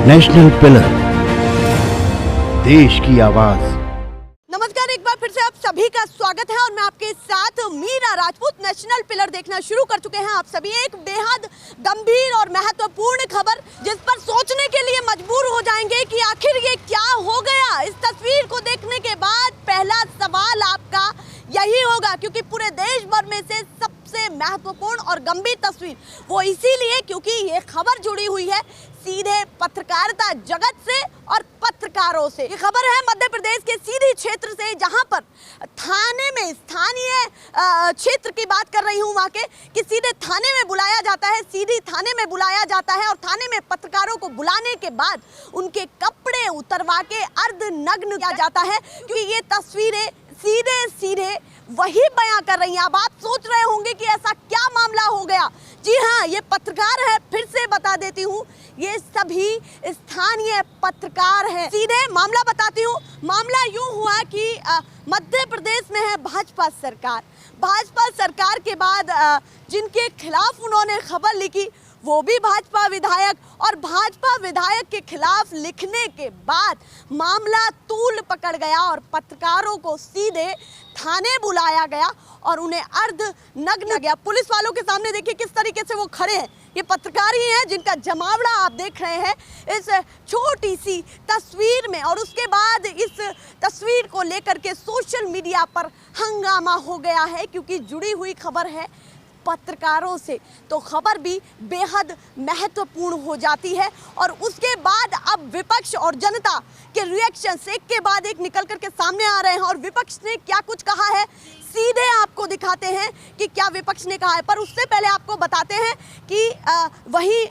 National pillar, देश की आवाज। नमस्कार, एक बार फिर से आप सभी का स्वागत है और मैं आपके साथ मीरा राजपूत। नेशनल पिलर देखना शुरू कर चुके हैं आप सभी। एक बेहद गंभीर और महत्वपूर्ण खबर जिस पर सोचने के लिए मजबूर हो जाएंगे कि आखिर ये क्या हो गया। इस तस्वीर को देखने के बाद पहला सवाल आपका यही होगा, क्योंकि पूरे देश भर में से सबसे महत्वपूर्ण और गंभीर तस्वीर वो इसीलिए क्योंकि ये खबर जुड़ी हुई है सीधे पत्रकारिता जगत से और पत्रकारों से। ये खबर है मध्य प्रदेश के सीधी क्षेत्र से, जहां पर थाने में, स्थानीय क्षेत्र की बात कर रही हूं वहां के, कि सीधे थाने में बुलाया जाता है, सीधी थाने में बुलाया जाता है और थाने में पत्रकारों को बुलाने के बाद उनके कपड़े उतरवा के अर्धनग्न किया जाता है, क्योंकि ये तस्वीरें सीधे सीधे वही बयां कर रही हैं। अब आप सोच रहे होंगे कि ऐसा क्या मामला हो गया। जी हाँ, ये पत्रकार है, फिर से बता देती हूँ, ये सभी स्थानीय पत्रकार हैं। सीधे मामला बताती हूँ। मामला यूं हुआ कि मध्य प्रदेश में है भाजपा सरकार। भाजपा सरकार के बाद जिनके खिलाफ उन्होंने खबर लिखी वो भी भाजपा विधायक, और भाजपा विधायक के खिलाफ लिखने के बाद मामला तूल पकड़ गया और पत्रकारों को सीधे थाने बुलाया गया और उन्हें अर्धनग्न गया। पुलिस वालों के सामने देखिए किस तरीके से वो खड़े हैं। ये पत्रकार ही हैं जिनका जमावड़ा आप देख रहे हैं इस छोटी सी तस्वीर में, और उसके बाद इस तस्वीर को लेकर के सोशल मीडिया पर हंगामा हो गया है, क्योंकि जुड़ी हुई खबर है पत्रकारों से, तो खबर भी बेहद महत्वपूर्ण हो जाती है। और उसके बाद अब विपक्ष और जनता के रिएक्शंस एक के बाद एक निकल करके सामने आ रहे हैं, और विपक्ष ने क्या कुछ कहा है सीधे आपको दिखाते हैं कि क्या विपक्ष ने कहा है। पर उससे पहले आपको बताते हैं कि वही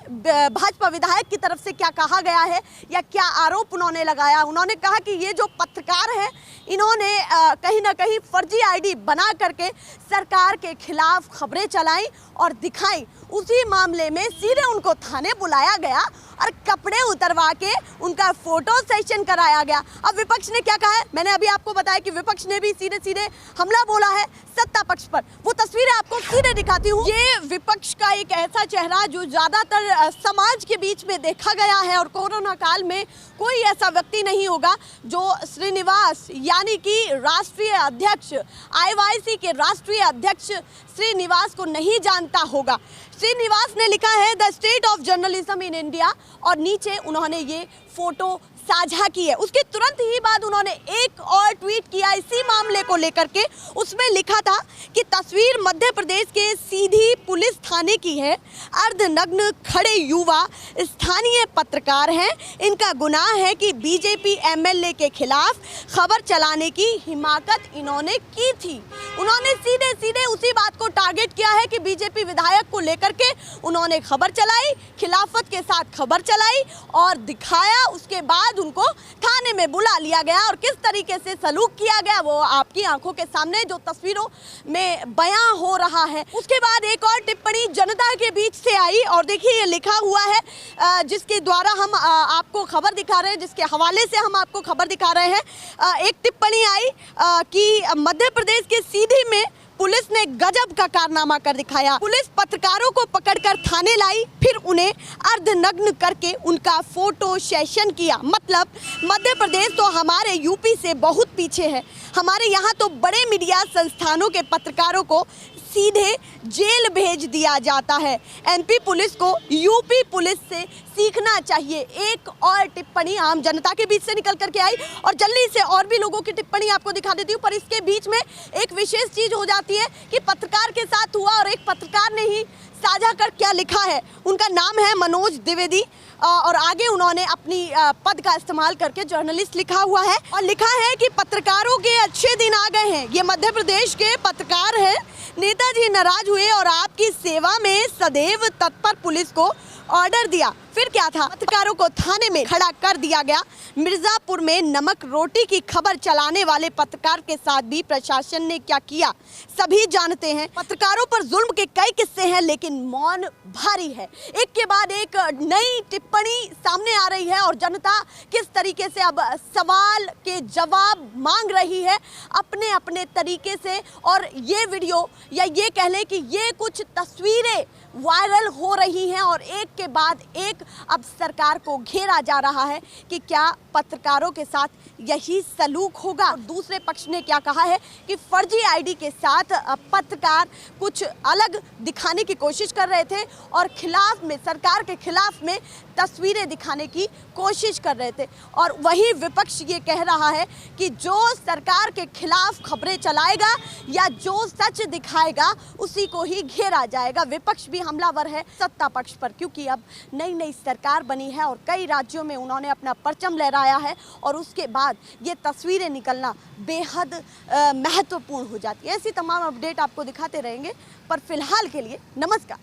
भाजपा विधायक की तरफ से क्या कहा गया है या क्या आरोप उन्होंने लगाया। उन्होंने कहा कि ये जो पत्रकार हैं इन्होंने कहीं ना कहीं फर्जी आईडी बना करके सरकार के खिलाफ खबरें चलाई और दिखाई। उसी मामले में सीधे उनको थाने बुलाया गया और कपड़े उतरवा के उनका फोटो सेशन कराया गया। अब विपक्ष ने क्या कहा है, मैंने अभी आपको बताया कि विपक्ष ने भी सीधे सीधे हमला बोला है सत्ता पक्ष पर। वो तस्वीरें आपको सीधे दिखाती हूँ। ये विपक्ष का एक ऐसा चेहरा जो ज्यादातर समाज के बीच में देखा गया है, और कोरोना काल में कोई ऐसा व्यक्ति नहीं होगा जो श्रीनिवास यानी कि राष्ट्रीय अध्यक्ष, IYC के राष्ट्रीय अध्यक्ष श्रीनिवास को नहीं जानता होगा। श्रीनिवास ने लिखा है the state of journalism in India, और नीचे उन्होंने ये फोटो साझा की है। उसके तुरंत ही बाद उन्होंने एक और ट्वीट किया इसी मामले को लेकर के। उसमें लिखा था कि तस्वीर मध्य प्रदेश के सीधी पुलिस थाने की है। अर्धनग्न खड़े युवा स्थानीय पत्रकार हैं। इनका गुनाह है कि बीजेपी MLA के खिलाफ खबर चलाने की हिमाकत इन्होंने की थी। उन्होंने सीधे सीधे उसी बात को टारगेट किया है कि बीजेपी विधायक को लेकर के उन्होंने खबर चलाई, खिलाफत के साथ खबर चलाई और दिखाया। उसके बाद उनको थाने में बुला लिया गया और किस तरीके से सलूक किया गया वो आपकी आंखों के सामने जो तस्वीरों में बयां हो रहा है। उसके बाद एक और टिप्पणी जनता के बीच से आई, और देखिए ये लिखा हुआ है जिसके द्वारा हम आपको खबर दिखा रहे हैं, जिसके हवाले से हम आपको खबर दिखा रहे हैं। एक टिप्पणी आई कि मध्य प्रदेश के सीधी में पुलिस ने गजब का कारनामा कर दिखाया। पुलिस पत्रकारों को पकड़कर थाने लाई, फिर उन्हें अर्धनग्न करके उनका फोटो सेशन किया। मतलब मध्य प्रदेश तो हमारे यूपी से बहुत पीछे है। हमारे यहाँ तो बड़े मीडिया संस्थानों के पत्रकारों को सीधे जेल भेज दिया जाता है। MP पुलिस को यूपी पुलिस से सीखना चाहिए। एक और टिप्पणी आम जनता के बीच से निकल करके आई, और जल्दी से और भी लोगों की टिप्पणी आपको दिखा देती हूँ। पर इसके बीच में एक विशेष चीज हो जाती है कि पत्रकार के साथ हुआ, और एक पत्रकार ने ही साझा कर क्या लिखा है। उनका नाम है मनोज द्विवेदी, और आगे उन्होंने अपनी पद का इस्तेमाल करके जर्नलिस्ट लिखा हुआ है, और लिखा है कि पत्रकारों के अच्छे दिन आ गए हैं। ये मध्य प्रदेश के पत्रकार हैं। नेताजी नाराज हुए और आपकी सेवा में सदैव तत्पर पुलिस को ऑर्डर दिया। फिर क्या था, पत्रकारों को थाने में खड़ा कर दिया गया। मिर्जापुर में नमक रोटी की खबर चलाने वाले पत्रकार के साथ भी प्रशासन ने क्या किया सभी जानते हैं। पत्रकारों पर जुल्म के कई किस्से हैं, लेकिन मौन भारी है। एक के बाद एक नई टिप्पणी सामने आ रही है, और जनता किस तरीके से अब सवाल के जवाब मांग रही है अपने अपने तरीके से। और ये वीडियो या ये कह लें कि ये कुछ तस्वीरें वायरल हो रही हैं, और एक के बाद एक अब सरकार को घेरा जा रहा है कि क्या पत्रकारों के साथ यही सलूक होगा। और दूसरे पक्ष ने क्या कहा है कि फर्जी आईडी के साथ पत्रकार कुछ अलग दिखाने की कोशिश कर रहे थे और खिलाफ में, सरकार के खिलाफ में तस्वीरें दिखाने की कोशिश कर रहे थे। और वही विपक्ष ये कह रहा है कि जो सरकार के खिलाफ खबरें चलाएगा या जो सच दिखाएगा उसी को ही घेरा जाएगा। विपक्ष भी हमलावर है सत्ता पक्ष पर, क्योंकि अब नई नई सरकार बनी है और कई राज्यों में उन्होंने अपना परचम लहराया है और उसके बाद ये तस्वीरें निकलना बेहद महत्वपूर्ण हो जाती है। ऐसी तमाम अपडेट आपको दिखाते रहेंगे, पर फिलहाल के लिए नमस्कार।